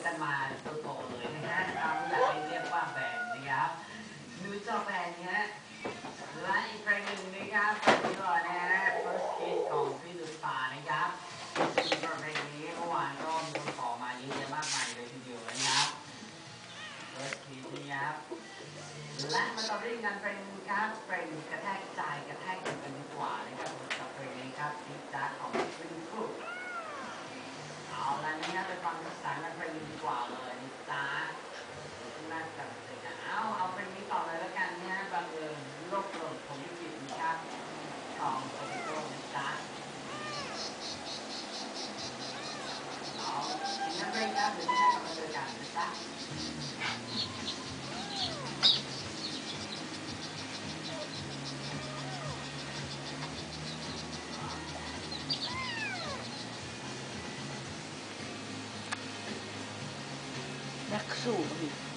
กันมาโตๆเลยนะฮะตามที่อยากให้เรียกว่าแบนนะครับนูจอแบนเนี้ยและอีกเพลงหนึ่งนะครับเพลงนี้ก่อนนะฮะ First Kiss ของพี่ดุษตานะครับเพลงนี้เมื่อวานก็มีคนขอมาเยอะแยะมากมายเลยทีเดียวนะครับ First Kiss นะครับและมาต่อด้วยงานเพลงครับเพลงกระแทกใจกระแทกกันดีกว่านะครับกับเพลงนี้ครับจิ๊กจ๊าของวินฟลูเอาละนะครับไปฟังภาษาเพลงดีกว่าเลยนะจ๊ะน่าจะเสร็จเอาเพลงนี้ต่อเลยแล้วกันเนี่ยบังเอิญโลกหล่นผมผิดนะครับของโปรตุเกสนะจ๊ะเอาทีนั้นเพลงครับเดี๋ยวจะได้กลับมาเจอกันนะจ๊ะนักสู้พี่